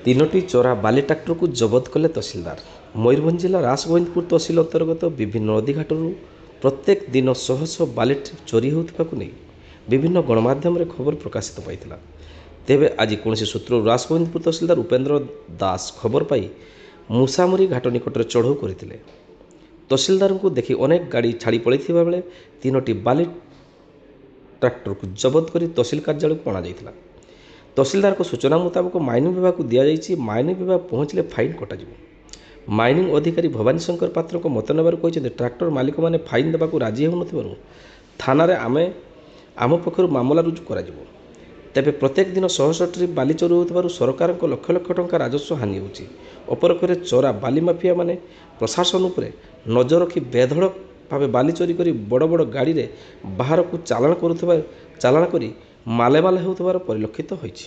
ତିନୋଟି ଚୋରା ବାଲି ଟ୍ରାକ୍ଟରକୁ ଜବତ କଲେ ତହସିଲଦାର। ମୟୂରଭଞ୍ଜ ଜିଲ୍ଲା ରାସଗୋବିନ୍ଦପୁର ତହସିଲ ଅନ୍ତର୍ଗତ ବିଭିନ୍ନ ନଦୀଘାଟରୁ ପ୍ରତ୍ୟେକ ଦିନ ଶହ ଶହ ବାଲି ଚୋରି ହେଉଥିବାକୁ ନେଇ ବିଭିନ୍ନ ଗଣମାଧ୍ୟମରେ ଖବର ପ୍ରକାଶିତ ପାଇଥିଲା। ତେବେ ଆଜି କୌଣସି ସୂତ୍ରରୁ ରାସଗୋବିନ୍ଦପୁର ତହସିଲଦାର ଉପେନ୍ଦ୍ର ଦାସ ଖବର ପାଇ ମୁସାମୁରି ଘାଟ ନିକଟରେ ଚଢ଼ଉ କରିଥିଲେ। ତହସିଲଦାରଙ୍କୁ ଦେଖି ଅନେକ ଗାଡ଼ି ଛାଡ଼ି ପଳାଇଥିବା ବେଳେ ତିନୋଟି ବାଲି ଟ୍ରାକ୍ଟରକୁ ଜବତ କରି ତହସିଲ କାର୍ଯ୍ୟାଳୟକୁ ଅଣାଯାଇଥିଲା। ତହସିଲଦାରଙ୍କ ସୂଚନା ମୁତାବକ ମାଇନିଂ ବିଭାଗକୁ ଦିଆଯାଇଛି। ମାଇନିଂ ବିଭାଗ ପହଞ୍ଚିଲେ ଫାଇନ୍ କଟାଯିବ। ମାଇନିଂ ଅଧିକାରୀ ଭବାନୀ ଶଙ୍କର ପାତ୍ରଙ୍କ ମତ ନେବାରୁ କହିଛନ୍ତି, ଟ୍ରାକ୍ଟର ମାଲିକମାନେ ଫାଇନ୍ ଦେବାକୁ ରାଜି ହେଉନଥିବାରୁ ଥାନାରେ ଆମ ପକ୍ଷରୁ ମାମଲା ରୁଜୁ କରାଯିବ। ତେବେ ପ୍ରତ୍ୟେକ ଦିନ ଶହ ଶହ ଟ୍ରିପ୍ ବାଲି ଚୋରି ହେଉଥିବାରୁ ସରକାରଙ୍କ ଲକ୍ଷ ଲକ୍ଷ ଟଙ୍କା ରାଜସ୍ୱ ହାନି ହେଉଛି। ଅପରପକ୍ଷରେ ଚୋରା ବାଲି ମାଫିଆମାନେ ପ୍ରଶାସନ ଉପରେ ନଜର ରଖି ବେଧଡ଼କ ଭାବେ ବାଲି ଚୋରି କରି ବଡ଼ ବଡ଼ ଗାଡ଼ିରେ ବାହାରକୁ ଚାଲାଣ କରି ମାଲେମାଲ ହେଉଥିବାର ପରିଲକ୍ଷିତ ହୋଇଛି।